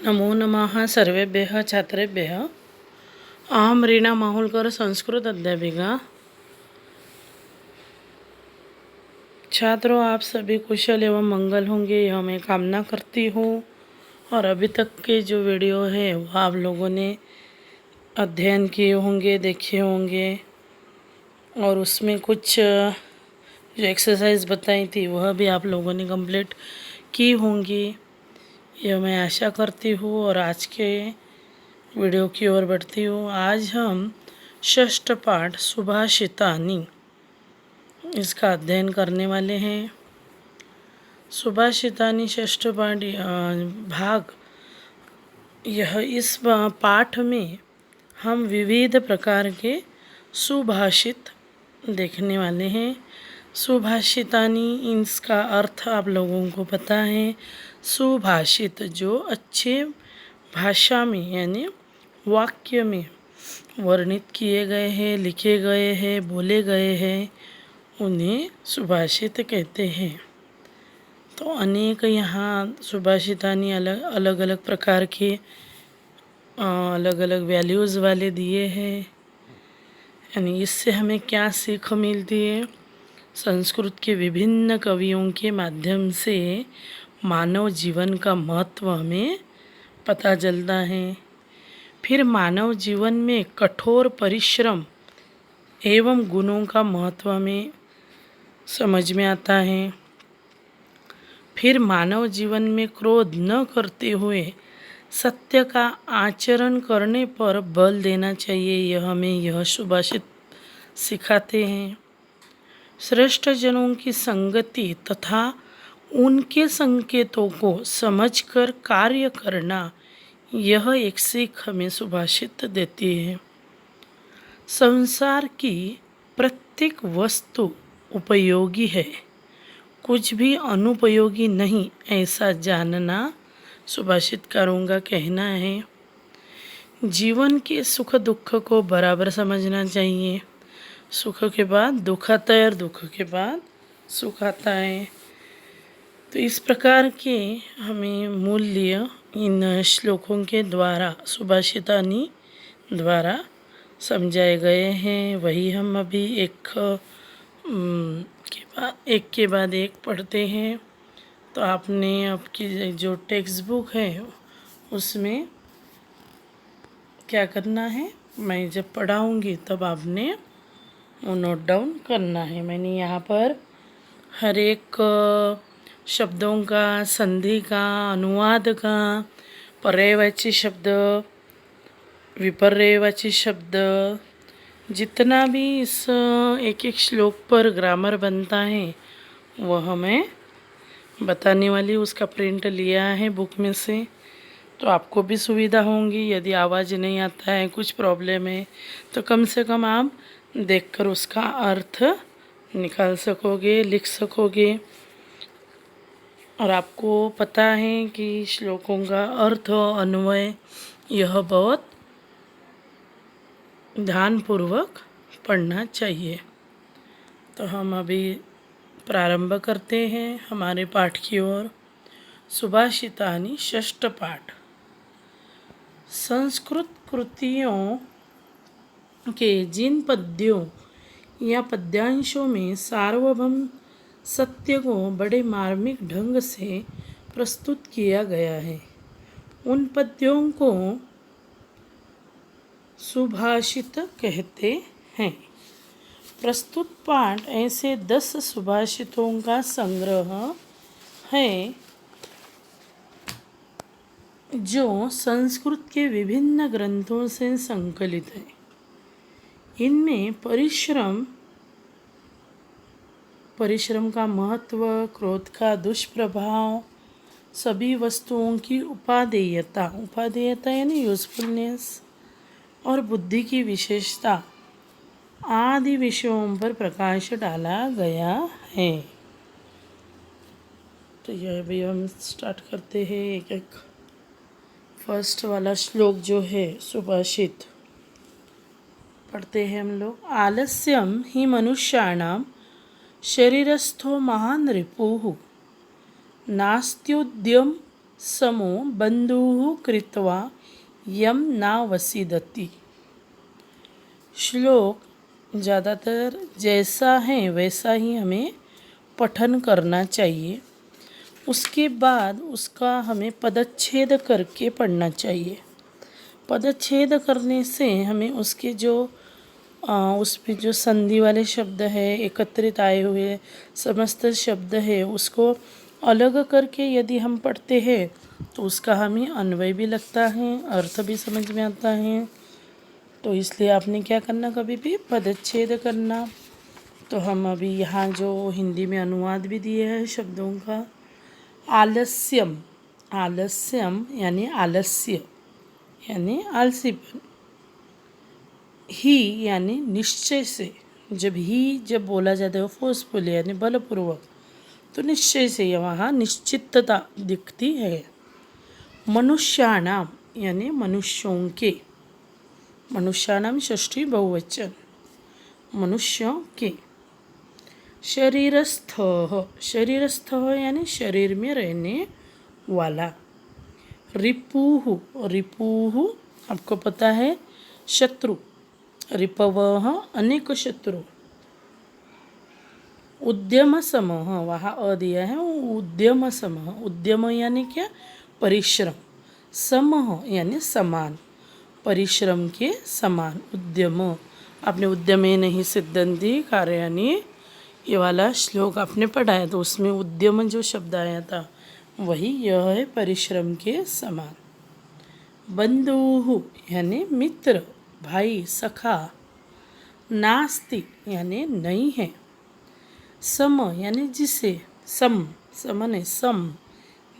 नमो नमः सर्वेभ्यः छात्रेभ्यः। अहम रीना माहुलकर संस्कृत अध्यापिका। छात्रों, आप सभी कुशल एवं मंगल होंगे, यह मैं कामना करती हूँ। और अभी तक के जो वीडियो है वह आप लोगों ने अध्ययन किए होंगे, देखे होंगे, और उसमें कुछ जो एक्सरसाइज बताई थी वह भी आप लोगों ने कंप्लीट की होंगी, यह मैं आशा करती हूँ। और आज के वीडियो की ओर बढ़ती हूँ। आज हम षष्ठ पाठ सुभाषितानि इसका अध्ययन करने वाले हैं। सुभाषितानि षष्ठ पाठ भाग, यह इस पाठ में हम विविध प्रकार के सुभाषित देखने वाले हैं। सुभाषितानि, इसका अर्थ आप लोगों को पता है। सुभाषित जो अच्छे भाषा में यानी वाक्य में वर्णित किए गए हैं, लिखे गए हैं, बोले गए हैं, उन्हें सुभाषित कहते हैं। तो अनेक यहाँ सुभाषितानि अलग अलग प्रकार के अलग अलग वैल्यूज़ वाले दिए हैं। यानी इससे हमें क्या सीख मिलती है? संस्कृत के विभिन्न कवियों के माध्यम से मानव जीवन का महत्व हमें पता चलता है। फिर मानव जीवन में कठोर परिश्रम एवं गुणों का महत्व हमें समझ में आता है। फिर मानव जीवन में क्रोध न करते हुए सत्य का आचरण करने पर बल देना चाहिए, यह हमें यह सुभाषित सिखाते हैं। श्रेष्ठ जनों की संगति तथा उनके संकेतों को समझकर कार्य करना, यह एक सीख हमें सुभाषित देती है। संसार की प्रत्येक वस्तु उपयोगी है, कुछ भी अनुपयोगी नहीं, ऐसा जानना सुभाषितकारों का कहना है। जीवन के सुख दुख को बराबर समझना चाहिए। सुख के बाद दुख आता है और दुख के बाद सुख आता है। तो इस प्रकार के हमें मूल्य इन श्लोकों के द्वारा, सुभाषितानि द्वारा समझाए गए हैं। वही हम अभी एक के बाद एक पढ़ते हैं। तो आपने आपकी जो टेक्स्ट बुक है उसमें क्या करना है, मैं जब पढ़ाऊँगी तब आपने वो नोट डाउन करना है। मैंने यहाँ पर हर एक शब्दों का, संधि का, अनुवाद का, पर्यायवाची शब्द, विपर्ययवाची शब्द, जितना भी इस एक एक श्लोक पर ग्रामर बनता है वह मैं बताने वाली, उसका प्रिंट लिया है बुक में से। तो आपको भी सुविधा होंगी। यदि आवाज़ नहीं आता है, कुछ प्रॉब्लम है, तो कम से कम आप देखकर उसका अर्थ निकाल सकोगे, लिख सकोगे। और आपको पता है कि श्लोकों का अर्थ और अन्वय यह बहुत ध्यानपूर्वक पढ़ना चाहिए। तो हम अभी प्रारंभ करते हैं हमारे पाठ की ओर। सुभाषितानि षष्ठ पाठ। संस्कृत कृतियों के जिन पद्यों या पद्यांशों में सार्वभौम सत्य को बड़े मार्मिक ढंग से प्रस्तुत किया गया है, उन पद्यों को सुभाषित कहते हैं। प्रस्तुत पाठ ऐसे 10 सुभाषितों का संग्रह है जो संस्कृत के विभिन्न ग्रंथों से संकलित है। इनमें परिश्रम का महत्व, क्रोध का दुष्प्रभाव, सभी वस्तुओं की उपादेयता यानी यूजफुलनेस, और बुद्धि की विशेषता आदि विषयों पर प्रकाश डाला गया है। तो यह भी हम स्टार्ट करते हैं एक एक। फर्स्ट वाला श्लोक जो है सुभाषित पढ़ते हैं हम लोग। आलस्यम ही मनुष्याणाम शरीरस्थो महान रिपुः नास्त्युद्यम समो बंधुः कृत्वा यम नावसीदति। श्लोक ज़्यादातर जैसा है वैसा ही हमें पठन करना चाहिए। उसके बाद उसका हमें पदच्छेद करके पढ़ना चाहिए। पदच्छेद करने से हमें उसके जो उस पे जो संधि वाले शब्द है, एकत्रित आए हुए समस्त शब्द है, उसको अलग करके यदि हम पढ़ते हैं तो उसका हमें अन्वय भी लगता है, अर्थ भी समझ में आता है। तो इसलिए आपने क्या करना, कभी भी पदच्छेद करना। तो हम अभी यहाँ जो हिंदी में अनुवाद भी दिए हैं शब्दों का, आलस्यम, आलस्यम यानी आलस्य यानी आलसीपन। ही यानी निश्चय से, जब बोला जाता है फोर्सफुली यानी बलपूर्वक, तो निश्चय से वहाँ निश्चितता दिखती है। मनुष्याणाम यानी मनुष्यों के, मनुष्याणाम षष्ठी बहुवचन, मनुष्यों के। शरीरस्थ, शरीरस्थ यानी शरीर में रहने वाला। रिपुः, रिपुः आपको पता है शत्रु, रिपवः अनेक शत्रु। उद्यम समः, वहाँ अ दिया है, उद्यम समः, उद्यम यानी क्या, परिश्रम, समः यानी समान, परिश्रम के समान, उद्यम। आपने उद्यमे नहीं सिद्धन्ति कार्याणि ये वाला श्लोक आपने पढ़ा है, तो उसमें उद्यम जो शब्द आया था वही यह है, परिश्रम के समान। बंधुः यानी मित्र, भाई, सखा। नास्ति यानी नहीं है। सम यानी जिसे, सम, सम ने सम,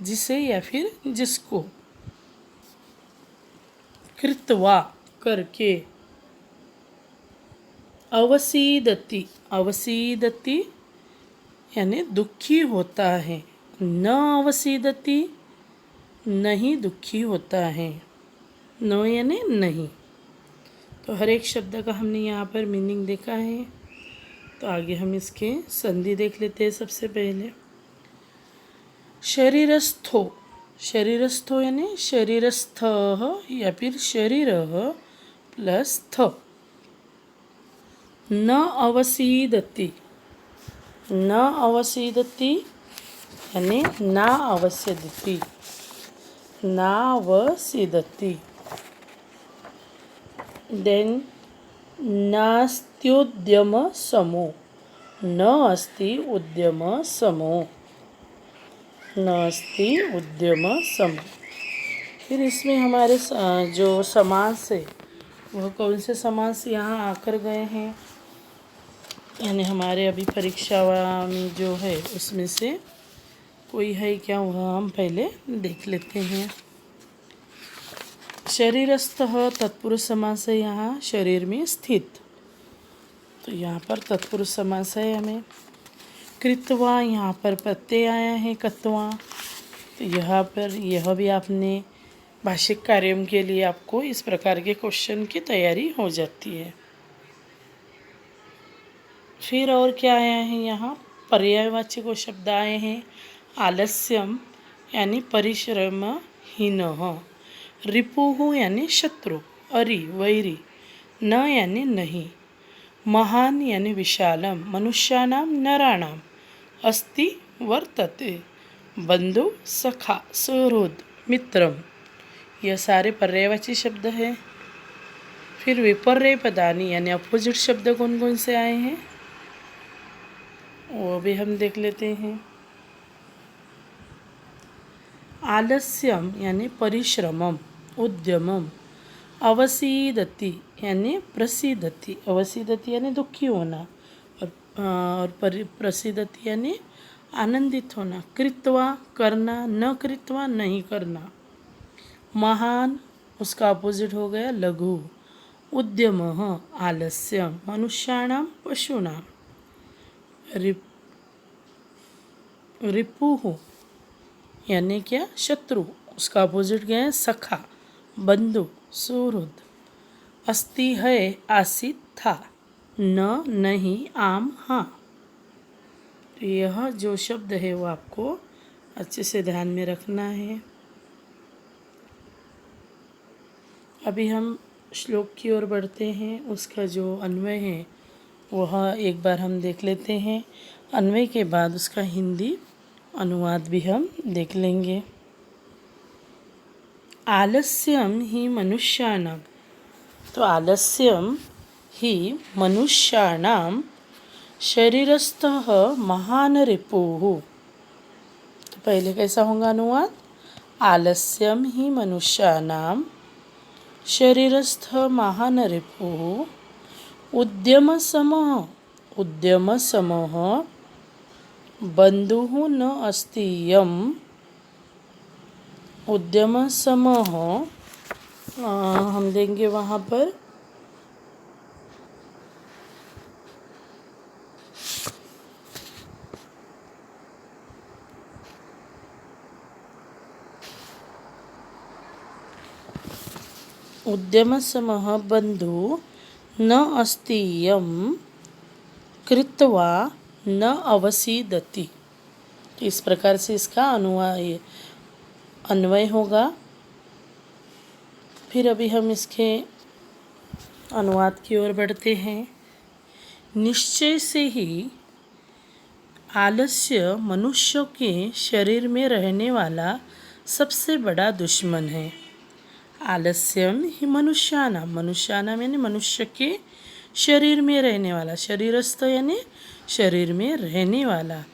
जिसे या फिर जिसको। कृत्वा करके। अवसीदति, अवसीदति यानी दुखी होता है। न अवसीदति नहीं दुखी होता है, न यानी नहीं। तो हर एक शब्द का हमने यहाँ पर मीनिंग देखा है। तो आगे हम इसके संधि देख लेते हैं। सबसे पहले शरीरस्थो, शरीरस्थो यानी शरीरस्थ या फिर शरीर प्लस थ। न अवसीदति, न अवसीदति यानी ना अवसीदति, नावसीदति। देन नास्त्युद्यम समो, न अस्ति उद्यम समो, न अस्ति उद्यम समो। फिर इसमें हमारे जो समास है वह कौन से समास यहाँ आकर गए हैं, यानी हमारे अभी परीक्षा में जो है उसमें से कोई है क्या, वह हम पहले देख लेते हैं। शरीरस्थ तत्पुरुष समास है यहाँ, शरीर में स्थित, तो यहाँ पर तत्पुरुष समास है हमें। कृत्वा यहाँ पर प्रत्यय आया है कत्वा, तो यहाँ पर यह भी आपने भाषिक कार्यों के लिए आपको इस प्रकार के क्वेश्चन की तैयारी हो जाती है। फिर और क्या आया है यहाँ, पर्यायवाची को शब्द आए हैं। आलस्यम यानी परिश्रमहीनः, रिपुः यानी शत्रु, अरि वैरी, न यानी नहीं, महान यानी विशालम, मनुष्याणां नराणां, अस्ति वर्तते, बंधु, सखा, सुहृद, मित्रम, यह सारे पर्यायवाची शब्द हैं। फिर विपर्य पदानी यानी अपोजिट शब्द कौन कौन से आए हैं वो भी हम देख लेते हैं। आलस्यम यानी परिश्रमम, उद्यमम। अवसीदति यानी प्रसीदति, अवसीदति यानी दुखी होना, और प्रसीदति यानी आनंदित होना। कृत्वा करना, न कृत्वा नहीं करना। महान उसका अपोजिट हो गया लघु। उद्यमः आलस्यम, मनुष्याणां पशूनां। रिपुः यानी क्या, शत्रु, उसका अपोजिट गया है सखा, बंधु, सुहृद। अस्ति है, आसित था, न नहीं, आम हाँ। तो यह जो शब्द है वो आपको अच्छे से ध्यान में रखना है। अभी हम श्लोक की ओर बढ़ते हैं। उसका जो अन्वय है वह एक बार हम देख लेते हैं। अन्वय के बाद उसका हिंदी अनुवाद भी हम देख लेंगे। आलस्यम ही मनुष्याणां, तो आलस्यम ही मनुष्याणां शरीरस्थः महान रिपुः। तो पहले कैसा होगा अनुवाद? आलस्यम ही मनुष्याणां शरीरस्थ महान रिपुः उद्यमसमः बंधुः न अस्ति यम। उद्यमसमः हम देंगे वहाँ पर उद्यमसमः बंधु न अस्ति यम कृत्वा न अवसीदति। इस प्रकार से इसका अन्वय होगा। फिर अभी हम इसके अनुवाद की ओर बढ़ते हैं। निश्चय से ही आलस्य मनुष्य के शरीर में रहने वाला सबसे बड़ा दुश्मन है। आलस्यम ही मनुष्यानाम यानी मनुष्य के शरीर में रहने वाला, शरीरस्थ यानी शरीर में रहने वाला,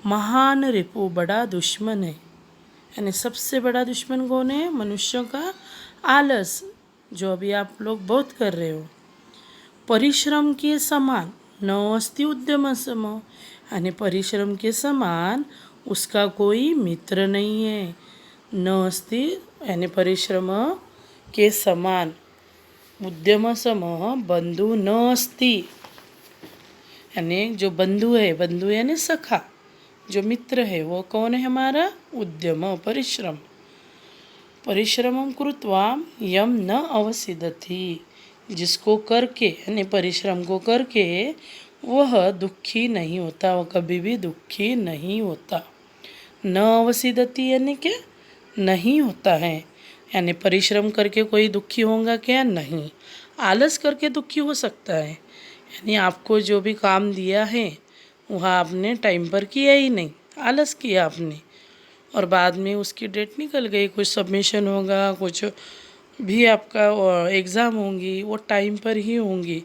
महान रिपु बड़ा दुश्मन है। यानी सबसे बड़ा दुश्मन कौन है? मनुष्य का आलस, जो अभी आप लोग बहुत कर रहे हो। परिश्रम के समान न अस्ति उद्यम सम, यानी परिश्रम के समान उसका कोई मित्र नहीं है। न अस्ति यानी परिश्रम के समान, उद्यम सम बंधु न अस्ति यानी जो बंधु है, बंधु यानी सखा, जो मित्र है वो कौन है हमारा? उद्यम परिश्रम। परिश्रमं कृत्वा यम न अवसिदति, जिसको करके यानी परिश्रम को करके वह दुखी नहीं होता, वह कभी भी दुखी नहीं होता। न अवसिदति यानी क्या? नहीं होता है। यानी परिश्रम करके कोई दुखी होगा क्या? नहीं। आलस करके दुखी हो सकता है, यानी आपको जो भी काम दिया है वह आपने टाइम पर किया ही नहीं, आलस किया आपने, और बाद में उसकी डेट निकल गई, कुछ सबमिशन होगा, कुछ भी आपका एग्ज़ाम होंगी, वो टाइम पर ही होंगी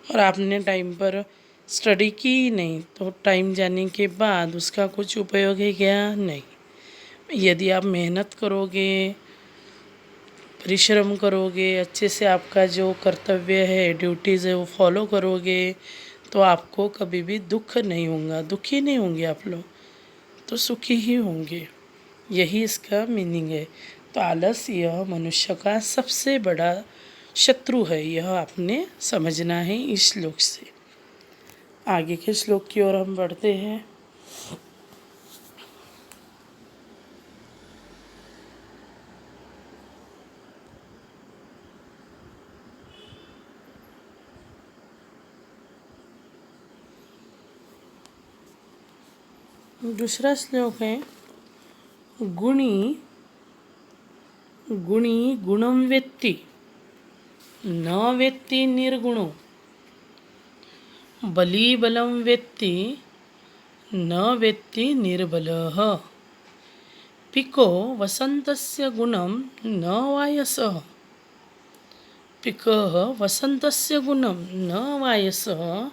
और आपने टाइम पर स्टडी की ही नहीं, तो टाइम जाने के बाद उसका कुछ उपयोग है क्या? नहीं। यदि आप मेहनत करोगे, परिश्रम करोगे, अच्छे से आपका जो कर्तव्य है, ड्यूटीज़ है वो फॉलो करोगे, तो आपको कभी भी दुख नहीं होगा, दुखी नहीं होंगे आप लोग, तो सुखी ही होंगे। यही इसका मीनिंग है। तो आलस यह मनुष्य का सबसे बड़ा शत्रु है, यह आपने समझना है इस श्लोक से। आगे के श्लोक की ओर हम बढ़ते हैं। दूसरा श्लोक है गुणी गुणम वेत्ति न वेत्ति निर्गुणो, बली बलम वेत्ति न वेत्ति निर्बलः, पिको वसन्तस्य गुणं न वायसः, पिकः वसन्तस्य गुणं न वायसः,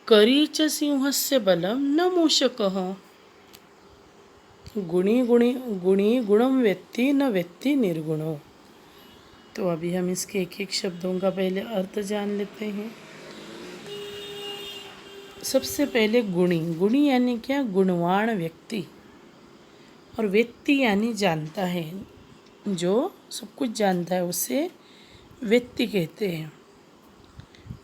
करीच सिंहस्य बलं न मूषकः। गुणी गुणम वेत्ति न वेत्ति निर्गुणो। तो अभी हम इसके एक एक शब्दों का पहले अर्थ जान लेते हैं। सबसे पहले गुणी यानी क्या? गुणवान व्यक्ति, और व्यक्ति यानी जानता है, जो सब कुछ जानता है उसे व्यक्ति कहते हैं।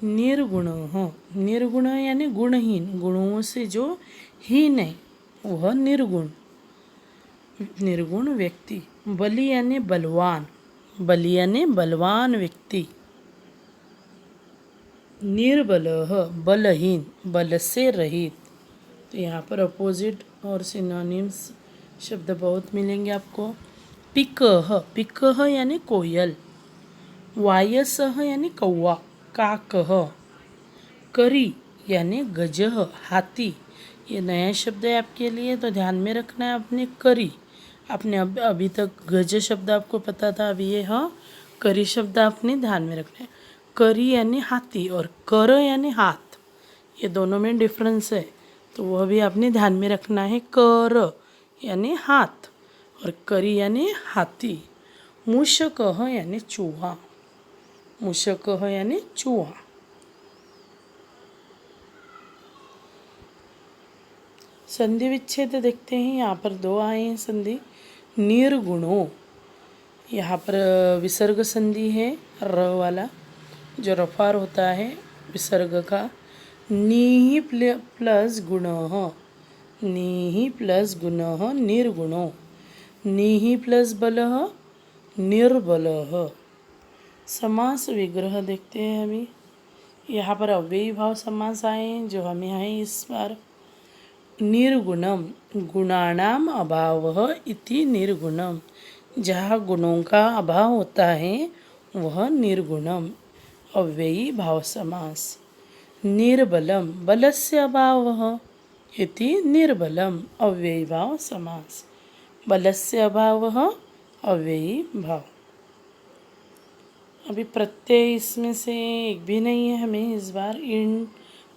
निर्गुण यानी गुणहीन, गुणों से जो हीन है वह निर्गुण व्यक्ति। बली यानी बलवान व्यक्ति। निर्बलः बलहीन, बल से रहित। तो यहाँ पर अपोजिट और सिनोनिम्स शब्द बहुत मिलेंगे आपको। पिकः यानी कोयल, वायसः यानी कौवा, काकः। करी यानी गजह, हाथी। ये नया शब्द है आपके लिए, तो ध्यान में रखना है आपने। करी, आपने अभी तक गज शब्द आपको पता था, अभी ये हाँ करी शब्द आपने ध्यान में रखना है। करी यानी हाथी और कर यानी हाथ, ये दोनों में डिफरेंस है, तो वह भी आपने ध्यान में रखना है। कर यानी हाथ और करी यानी हाथी। मूषकः यानी चूहा, मूषकः यानी चूहा। संधि विच्छेद देखते हैं, यहाँ पर दो आए हैं संधि। निर्गुणो, यहाँ पर विसर्ग संधि है र वाला, जो रफार होता है विसर्ग का। नी प्लस गुणः, नी प्लस गुणः निर्गुणो। नी प्लस बलः निर्बलः। समास विग्रह देखते हैं अभी। यहाँ पर अव्ययी भाव समास आए हैं जो हमें आए इस बार। निर्गुणम, गुणानाम अभावः इति निर्गुणम, जहाँ गुणों का अभाव होता है वह निर्गुणम, अव्ययी भाव समास। निर्बलम, बलस्य अभावः इति निर्बलम, अव्ययी भाव समास। बलस्य अभावः अव्ययी भाव। अभी प्रत्यय इसमें से एक भी नहीं है हमें इस बार। इन,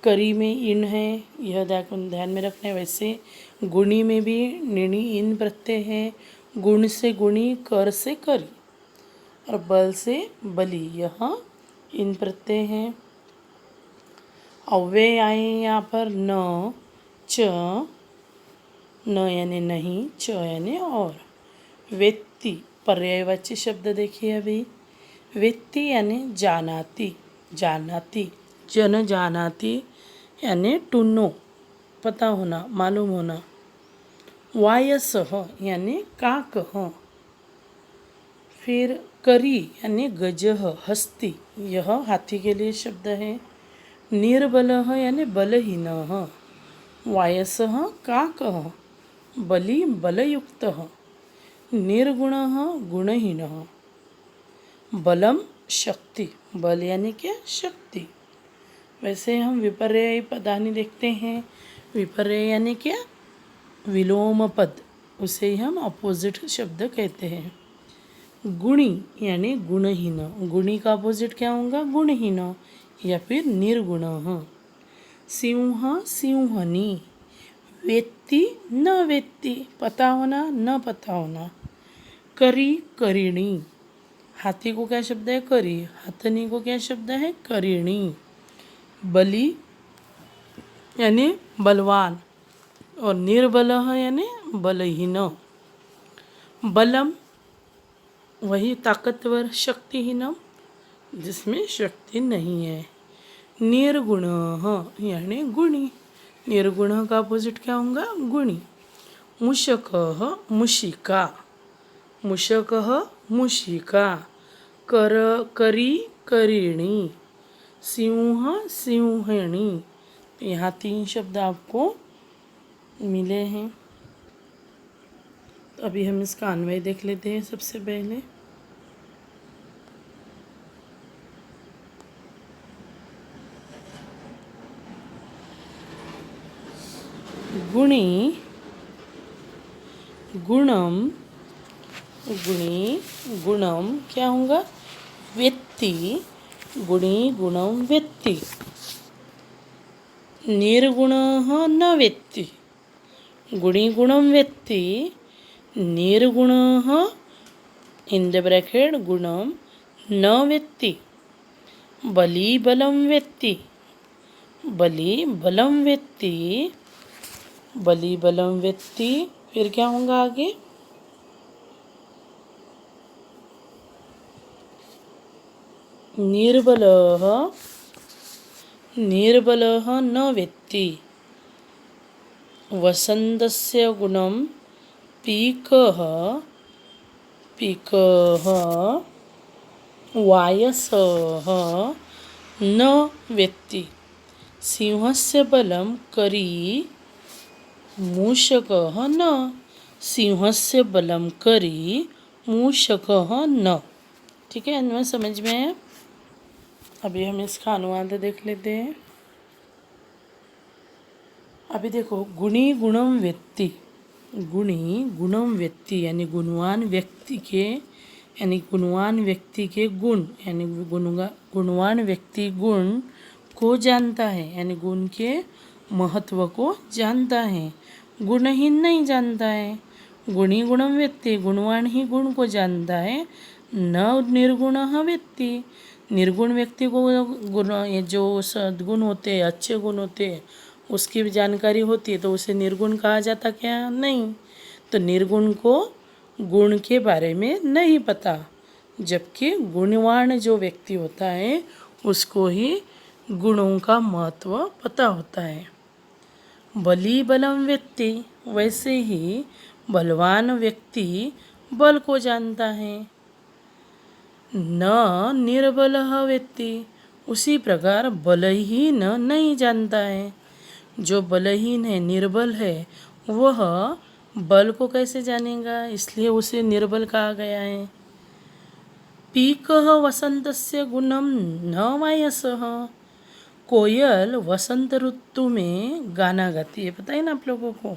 करी में इन है, यह ध्यान में रखना है। वैसे गुणी में भी निणी इन प्रत्यय है। गुण से गुणी, कर से करी और बल से बली, यह इन प्रत्यय हैं। अव्यय आए यहाँ पर न, च, न यानी नहीं, च यानी और। वेत्ति, पर्यायवाची शब्द देखिए अभी। वेत्ति यानी जानाती, जानाती। जन जानाती यानी टू नो, पता होना, मालूम होना। वायसः यानी काकः। फिर करी यानी गजह, हस्ती, यह हाथी के लिए शब्द है। निर्बलः यानी बलहीनः। वायसः काकः, बली बलयुक्तः। निर्गुणः गुणहीनः। बलम शक्ति, बल यानी क्या, शक्ति। वैसे हम विपर्यय पदानि देखते हैं। विपर्यय यानी क्या, विलोम पद, उसे ही हम अपोजिट शब्द कहते हैं। गुणी यानी गुणहीन, गुणी का अपोजिट क्या होगा, गुणहीन या फिर निर्गुणः। सिंह सिंहनी, वेत्ति न वेत्ति, पता होना न पता होना। करी करिणी, हाथी को क्या शब्द है, करी। हथनी को क्या शब्द है, करिणी। बली यानी बलवान और निर्बलः यानी बलहीन। बलम वही ताकतवर, शक्तिहीनम जिसमें शक्ति नहीं है। निर्गुणः यानी गुणी, निर्गुण का अपोजिट क्या होगा, गुणी। मूषकः मूषिका, मूषकः मूषिका। कर करी करिणी। सिंह सिंहिणी। यहाँ 3 शब्द आपको मिले हैं। तो अभी हम इसका अन्वय देख लेते हैं सबसे पहले। गुणी गुणम, गुणी गुणम क्या होगा, वेत्ति। गुणी गुणम वेत्ति। निर्गुणः न वेत्ति। गुणी गुणम वेत्ति। निर्गुणः इन द ब्रैकेट गुणम न वेत्ति। बली बलम वेत्ति। बली बलम वेत्ति। बली बलम वेत्ति। फिर क्या होगा आगे, निर्बलः निर्बलः न वेत्ति। वसन्तस्य गुणं पीकः पीकः। वायसः न वेत्ति। सिंहस्य बलं करी। मूषकः न। सिंहस्य बलं करी, मूषकः न। ठीक है, अन्वय समझ में है। अभी हम इसका अनुवाद देख लेते हैं। अभी देखो, गुणी गुणम व्यक्ति, गुणी गुणम व्यक्ति यानी गुणवान व्यक्ति के गुण यानी गुणवान व्यक्ति गुण को जानता है, यानी गुण के महत्व को जानता है। गुणहीन नहीं जानता है। गुणी गुणम व्यक्ति, गुणवान ही गुण को जानता है, न निर्गुण व्यक्ति। निर्गुण व्यक्ति को गुण, ये जो सद्गुण होते, अच्छे गुण होते, उसकी भी जानकारी होती है तो उसे निर्गुण कहा जाता क्या? नहीं। तो निर्गुण को गुण के बारे में नहीं पता, जबकि गुणवान जो व्यक्ति होता है उसको ही गुणों का महत्व पता होता है। बली बलम व्यक्ति, वैसे ही बलवान व्यक्ति बल को जानता है। न निर्बल व्यक्ति, उसी प्रकार बलहीन नहीं जानता है। जो बलहीन है, निर्बल है, वह बल को कैसे जानेगा? इसलिए उसे निर्बल कहा गया है। पीकः वसंतस्य गुणम न वायसः, कोयल वसंत ऋतु में गाना गाती है, पता है ना आप लोगों को।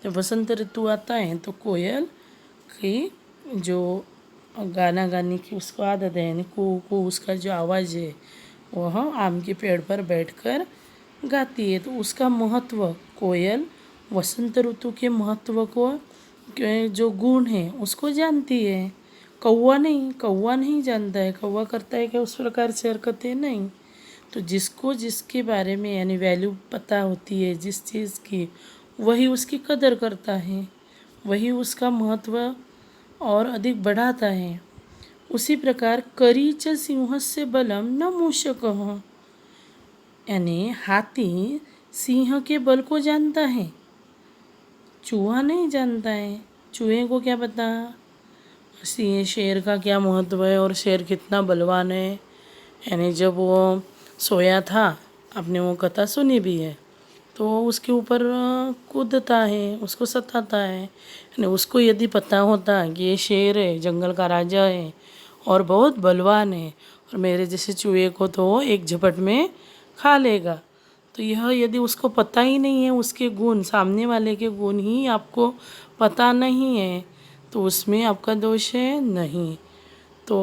जब वसंत ऋतु आता है तो कोयल की जो गाना गाने की उसको आदत है, यानी कू कू उसका जो आवाज़ है वह आम के पेड़ पर बैठकर गाती है। तो उसका महत्व, कोयल वसंत ऋतु के महत्व को, जो गुण है उसको जानती है। कौवा नहीं जानता है। कौवा करता है कि उस प्रकार से हरकतें नहीं। तो जिसको जिसके बारे में यानी वैल्यू पता होती है जिस चीज़ की, वही उसकी कदर करता है, वही उसका महत्व और अधिक बढ़ाता है। उसी प्रकार करीच सिंहस्य बलम न मूषकः, यानी हाथी सिंह के बल को जानता है, चूहा नहीं जानता है। चूहे को क्या पता शेर का क्या महत्व है और शेर कितना बलवान है। यानी जब वो सोया था, आपने वो कथा सुनी भी है, तो उसके ऊपर कूदता है, उसको सताता है। यानी उसको यदि पता होता कि ये शेर है, जंगल का राजा है और बहुत बलवान है और मेरे जैसे चूहे को तो वो एक झपट में खा लेगा, तो यह यदि उसको पता ही नहीं है, उसके गुण, सामने वाले के गुण ही आपको पता नहीं है, तो उसमें आपका दोष है नहीं। तो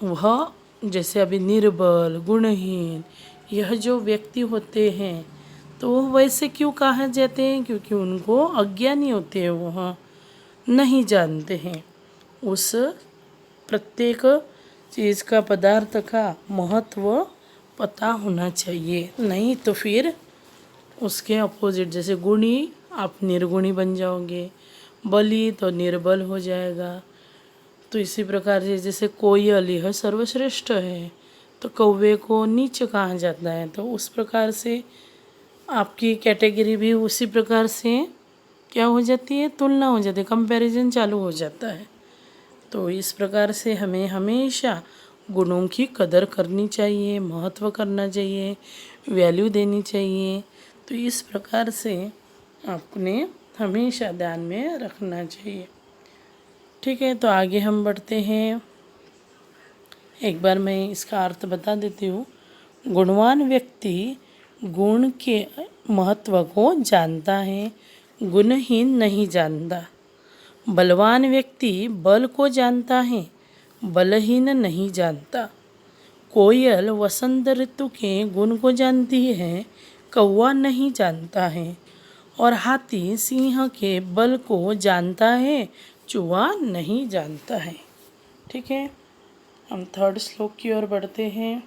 वह जैसे अभी निर्बल, गुणहीन, यह जो व्यक्ति होते हैं तो वह वैसे क्यों कहा जाते हैं? क्योंकि उनको अज्ञानी होते हैं, वह नहीं जानते हैं। उस प्रत्येक चीज़ का, पदार्थ का महत्व पता होना चाहिए, नहीं तो फिर उसके अपोजिट, जैसे गुणी आप निर्गुणी बन जाओगे, बली तो निर्बल हो जाएगा। तो इसी प्रकार से जैसे कोयल यह सर्वश्रेष्ठ है तो कौवे को नीच कहा जाता है, तो उस प्रकार से आपकी कैटेगरी भी उसी प्रकार से क्या हो जाती है, तुलना हो जाती है, कंपैरिजन चालू हो जाता है। तो इस प्रकार से हमें हमेशा गुणों की कदर करनी चाहिए, महत्व करना चाहिए, वैल्यू देनी चाहिए। तो इस प्रकार से आपने हमेशा ध्यान में रखना चाहिए। ठीक है, तो आगे हम बढ़ते हैं। एक बार मैं इसका अर्थ बता देती हूँ। गुणवान व्यक्ति गुण के महत्व को जानता है, गुणहीन नहीं जानता। बलवान व्यक्ति बल को जानता है, बलहीन नहीं जानता। कोयल वसंत ऋतु के गुण को जानती है, कौवा नहीं जानता है। और हाथी सिंह के बल को जानता है, चूहा नहीं जानता है। ठीक है, हम थर्ड श्लोक की ओर बढ़ते हैं।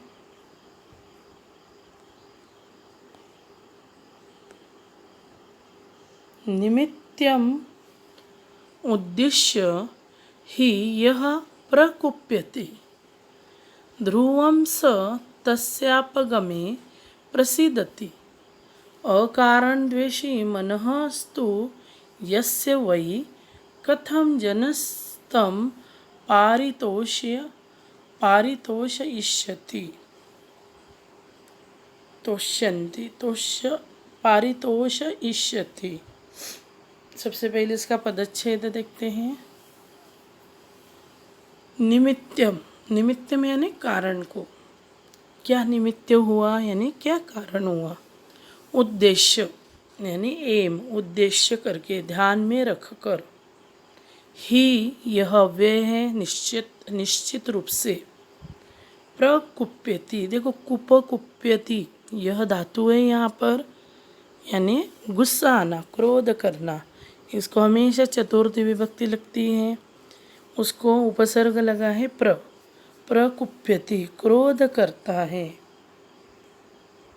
निमित्तम उद्दिश्य ही यह प्रकुप्यते, ध्रुवं स तस्यापगमे प्रसीदति। अकारणद्वेषी मनःस्तु यस्य वै कथं जनस्तं पारितोषयिष्यति पारितोषयिष्यति। सबसे पहले इसका पदच्छेद देखते हैं। निमित्तम, निमित्त में यानी कारण को, क्या निमित्त हुआ यानी क्या कारण हुआ। उद्देश्य यानी एम, उद्देश्य करके ध्यान में रख कर। ही यह व्यय है निश्चित निश्चित रूप से। प्रकुप्यति, देखो कुप कुप्यति यह धातु है यहाँ पर, यानी गुस्सा आना, क्रोध करना। इसको हमेशा चतुर्थी विभक्ति लगती है, उसको उपसर्ग लगा है प्रकुप्यति, क्रोध करता है।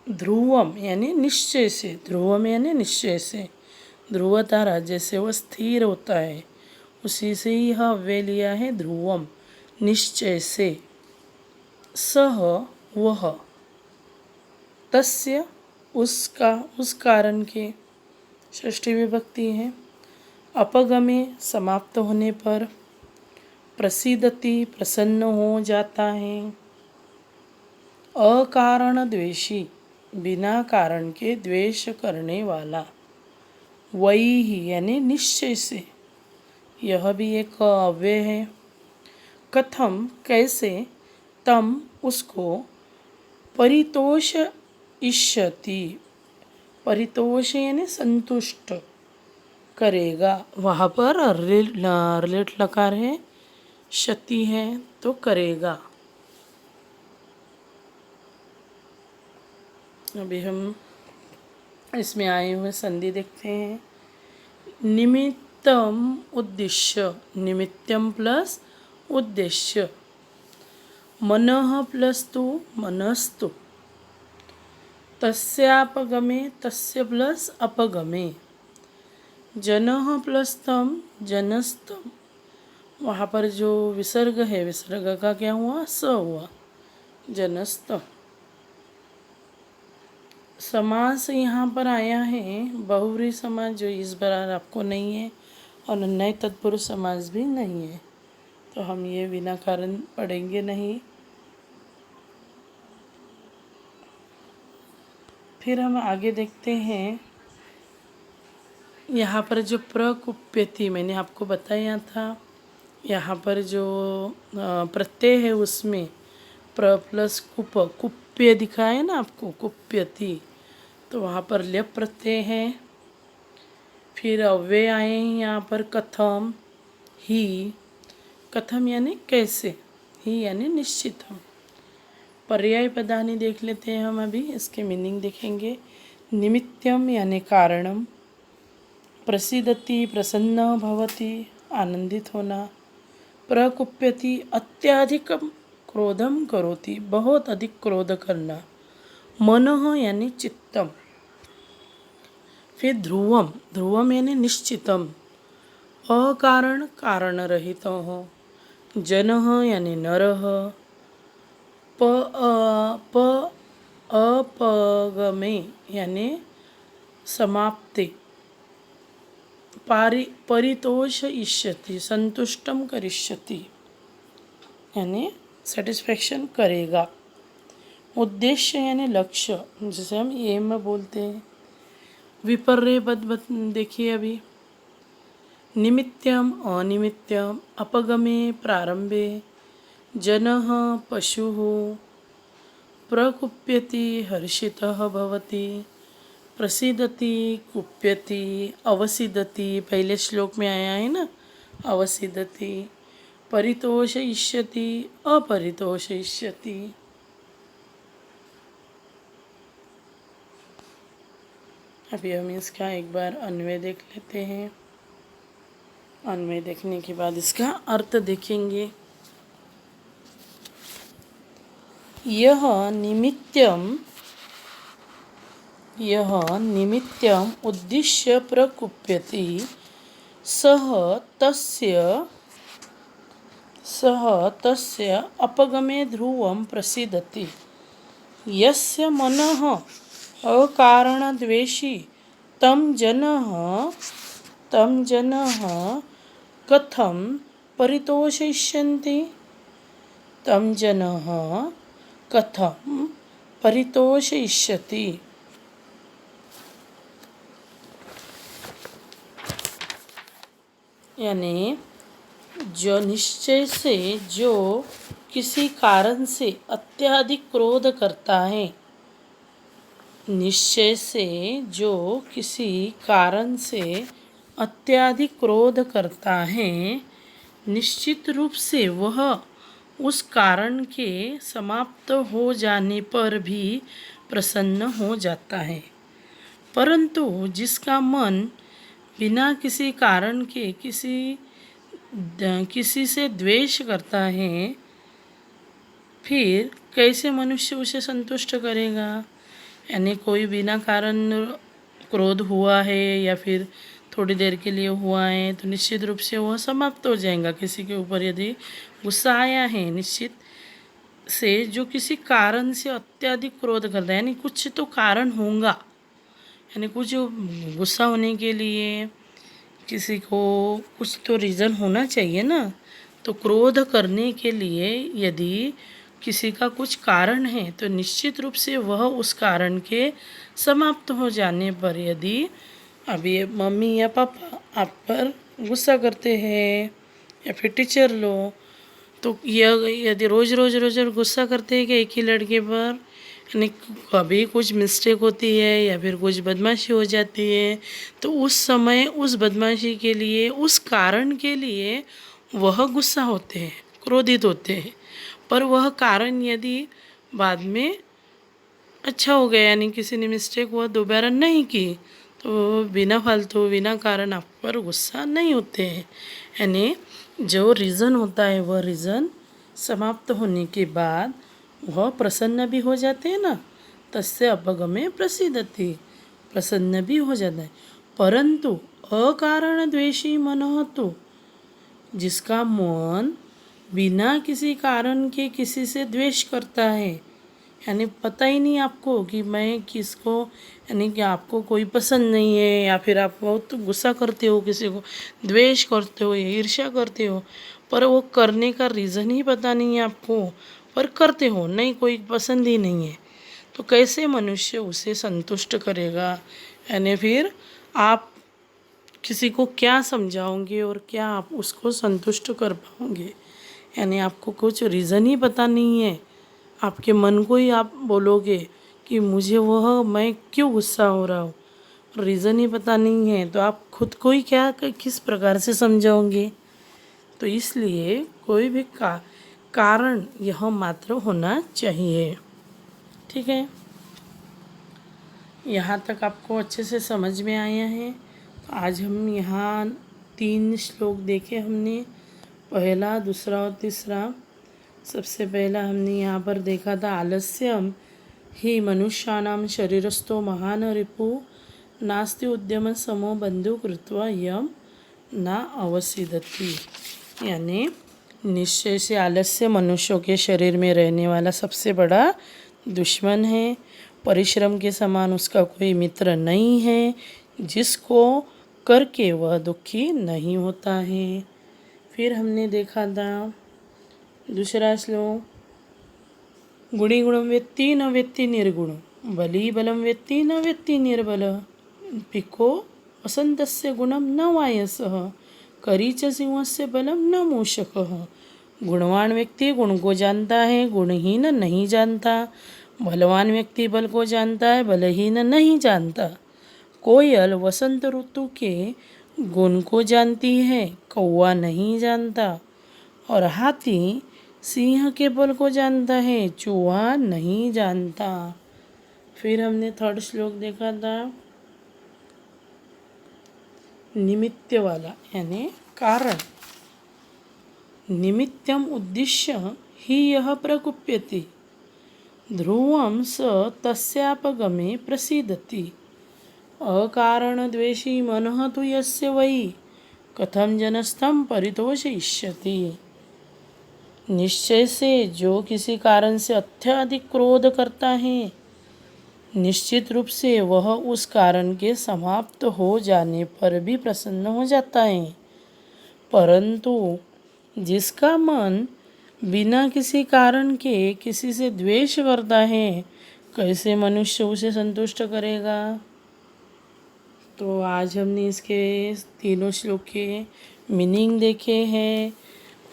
ध्रुवम यानी निश्चय से, ध्रुवम यानी निश्चय से, ध्रुवता राज्य से वह स्थिर होता है, उसी से ही यह वे लिया है ध्रुवम, निश्चय से। सह वह, तस्य उसका, उस कारण के, षष्ठी विभक्ति है। अपगमे समाप्त होने पर, प्रसीदति प्रसन्न हो जाता है। अकारण द्वेषी, बिना कारण के द्वेष करने वाला। वही यानी निश्चय से, यह भी एक अव्यय है। कथम कैसे, तम उसको, परितोष इष्यति, परितोष यानी संतुष्ट करेगा, वहाँ पर रिलेट लकार है, क्षति है तो करेगा। अभी हम इसमें आए हुए संधि देखते हैं। निमित्तम उद्देश्य, निमित्तम प्लस उद्देश्य। मनः प्लस तु मनस्तु। तस्यापगमे, तस्य प्लस अपगमे। जनः प्लस तम जनस्तम, वहाँ पर जो विसर्ग है, विसर्ग का क्या हुआ, स हुआ, जनस्तम। समास यहाँ पर आया है बहुव्रीहि समास, जो इस बार आपको नहीं है, और नए तत्पुरुष समास भी नहीं है, तो हम ये बिना कारण पढ़ेंगे नहीं। फिर हम आगे देखते हैं। यहाँ पर जो प्रकुप्यति मैंने आपको बताया था, यहाँ पर जो प्रत्यय है उसमें प्र प्लस कुप, कुप्य दिखा है ना आपको, कुप्यति, तो वहाँ पर ल्यप प्रत्यय है। फिर अव्यय आए हैं यहाँ पर कथम, ही, कथम यानी कैसे, ही यानी निश्चितम। पर्याय पदानि देख लेते हैं हम, अभी इसके मीनिंग देखेंगे। निमित्तम यानी कारणम, प्रसीदति प्रसन्न भवति, आनंदित होना। प्रकुप्यति अत्याधिक क्रोधम करोति, बहुत अधिक क्रोध करना। मनः यानी चित्तम। फिर ध्रुवम, ध्रुवम यानी निश्चितम, अकारण कारण रहित हो। जनः यानी नरः। अपगमे यानी समाप्ति। परितोष इष्यति, संतुष्टम करिष्यति, यानी सेटिस्फेक्शन करेगा। उद्देश्य यानी लक्ष्य, जिसे हम एम बोलते हैं। विपर्य पद देखिए अभी। निमित्तम अनिमित्तम, अपगमे प्रारंभे, जनः पशुः, प्रकुप्यति हर्षितः भवति, प्रसीदति कुप्यति, अवसीदति, पहले श्लोक में आया है ना, अवसीदति। परितोषयिष्यति अपरितोषयिष्यति। अभी हम इसका एक बार अन्वय देख लेते हैं। अन्वय देखने के बाद इसका अर्थ देखेंगे। यह निमित्तम उद्दिश्य प्रकुप्यति, सह तस्य अपगमे ध्रुवं प्रसीदति। यस्य मनः अकारणद्वेषी तं जनः कथं परितोषयिष्यन्ति, तं जनः कथं परितोषयिष्यति। यानी जो निश्चय से जो किसी कारण से अत्यधिक क्रोध करता है, निश्चय से जो किसी कारण से अत्यधिक क्रोध करता है, निश्चित रूप से वह उस कारण के समाप्त हो जाने पर भी प्रसन्न हो जाता है। परंतु जिसका मन बिना किसी कारण के किसी से द्वेष करता है, फिर कैसे मनुष्य उसे संतुष्ट करेगा? यानी कोई बिना कारण क्रोध हुआ है या फिर थोड़ी देर के लिए हुआ है तो निश्चित रूप से वह समाप्त हो जाएगा। किसी के ऊपर यदि गुस्सा आया है, निश्चित से जो किसी कारण से अत्यधिक क्रोध करता है, यानी कुछ तो कारण होगा, यानी कुछ गुस्सा होने के लिए किसी को कुछ तो रीज़न होना चाहिए ना। तो क्रोध करने के लिए यदि किसी का कुछ कारण है तो निश्चित रूप से वह उस कारण के समाप्त हो जाने पर, यदि अभी मम्मी या पापा आप पर गुस्सा करते हैं या फिर टीचर लोग, तो यह यदि रोज़ गुस्सा करते हैं कि एक ही लड़के पर, यानी कभी कुछ मिस्टेक होती है या फिर कुछ बदमाशी हो जाती है, तो उस समय उस बदमाशी के लिए, उस कारण के लिए वह गुस्सा होते हैं, क्रोधित होते हैं। पर वह कारण यदि बाद में अच्छा हो गया, यानी किसी ने मिस्टेक हुआ दोबारा नहीं की, तो बिना फालतू बिना कारण आप पर गुस्सा नहीं होते हैं। यानी जो रीज़न होता है वह रीज़न समाप्त होने के बाद वह प्रसन्न भी हो जाते हैं ना। तस्य अपगमे प्रसीदति, प्रसन्न भी हो जाता है। परंतु अकारण द्वेषी मन तो, जिसका मन बिना किसी कारण के किसी से द्वेष करता है, यानी पता ही नहीं आपको कि मैं किसको, यानी कि आपको कोई पसंद नहीं है या फिर आप बहुत गुस्सा करते हो, किसी को द्वेष करते हो या ईर्ष्या करते हो, पर वो करने का रीज़न ही पता नहीं है आपको, पर करते हो, नहीं कोई पसंद ही नहीं है, तो कैसे मनुष्य उसे संतुष्ट करेगा? यानी फिर आप किसी को क्या समझाओगे और क्या आप उसको संतुष्ट कर पाओगे? यानी आपको कुछ रीज़न ही पता नहीं है, आपके मन को ही आप बोलोगे कि मुझे वह मैं क्यों गुस्सा हो रहा हूँ, रीज़न ही पता नहीं है, तो आप खुद को ही क्या किस प्रकार से समझाओगे? तो इसलिए कोई भी कारण यह मात्र होना चाहिए। ठीक है, यहाँ तक आपको अच्छे से समझ में आया है। तो आज हम यहाँ 3 श्लोक देखे हमने, पहला, दूसरा और तीसरा। सबसे पहला हमने यहाँ पर देखा था, आलस्यम ही मनुष्याणां शरीरस्थो महान रिपु नास्ति उद्यम समो बंधु कृत्वा यम ना अवसिदति। यानी निश्चय से आलस्य मनुष्यों के शरीर में रहने वाला सबसे बड़ा दुश्मन है। परिश्रम के समान उसका कोई मित्र नहीं है, जिसको करके वह दुखी नहीं होता है। फिर हमने देखा था दूसरा श्लोक, गुणी गुणम वेत्ति न वेत्ति निर्गुण, बली बलम वेत्ति न वेत्ति निर्बल, पिको वसंतस्य गुणम न वायसः, करीच सिंहस्य बलम न मूषकः। गुणवान व्यक्ति गुण को जानता है, गुणहीन नहीं जानता। बलवान व्यक्ति बल को जानता है, बलहीन नहीं जानता। कोयल वसंत ऋतु के गुण को जानती है, कौवा नहीं जानता। और हाथी सिंह के बल को जानता है, चूहा नहीं जानता। फिर हमने थर्ड श्लोक देखा था, निमित्त वाला, यानी कारण। निमित्तम उद्दिश्य ही यह प्रकुप्यति, ध्रुवं स तस्यापगमे प्रसीदति। अकारण द्वेषी मनः तु यस्य वै, कथम जनस्थं परितोषयिष्यति। निश्चय से जो किसी कारण से अत्यधिक क्रोध करता है, निश्चित रूप से वह उस कारण के समाप्त हो जाने पर भी प्रसन्न हो जाता है। परंतु जिसका मन बिना किसी कारण के किसी से द्वेष करता है, कैसे मनुष्य उसे संतुष्ट करेगा? तो आज हमने इसके तीनों श्लोक के मीनिंग देखे हैं।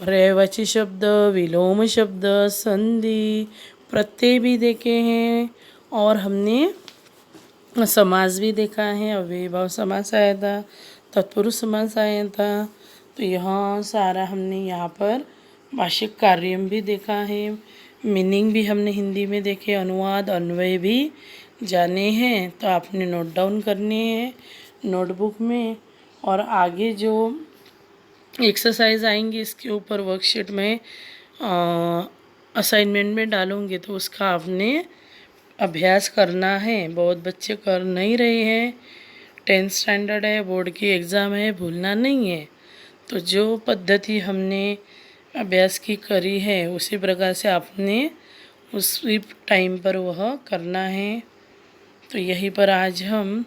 पर्यायवाची शब्द, विलोम शब्द, संधि, प्रत्यय भी देखे हैं और हमने समास भी देखा है। अव्ययीभाव समास आया था, तत्पुरुष समास आया था। तो यहाँ सारा हमने यहाँ पर भाषिक कार्य भी देखा है, मीनिंग भी हमने हिंदी में देखे, अनुवाद अन्वय भी जाने हैं। तो आपने नोट डाउन करने हैं नोटबुक में, और आगे जो एक्सरसाइज आएंगी इसके ऊपर वर्कशीट में असाइनमेंट में डालूंगी, तो उसका आपने अभ्यास करना है। बहुत बच्चे कर नहीं रहे हैं, 10th स्टैंडर्ड है, बोर्ड की एग्ज़ाम है, भूलना नहीं है। तो जो पद्धति हमने अभ्यास की करी है उसी प्रकार से आपने उसी टाइम पर वह करना है। तो यहीं पर आज हम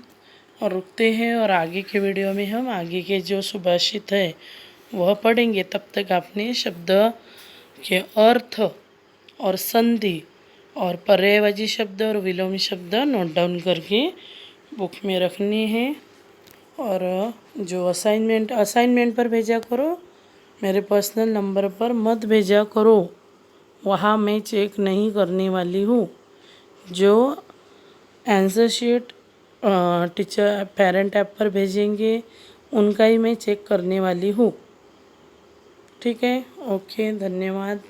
रुकते हैं और आगे के वीडियो में हम आगे के जो सुभाषित है वह पढ़ेंगे। तब तक आपने शब्द के अर्थ और संधि और पर्यायवाची शब्द और विलोमी शब्द नोट डाउन करके बुक में रखने हैं। और जो असाइनमेंट पर भेजा करो, मेरे पर्सनल नंबर पर मत भेजा करो, वहाँ मैं चेक नहीं करने वाली हूँ। जो answer sheet teacher parent app पर भेजेंगे उनका ही मैं चेक करने वाली हूँ। ठीक है, ओके, धन्यवाद।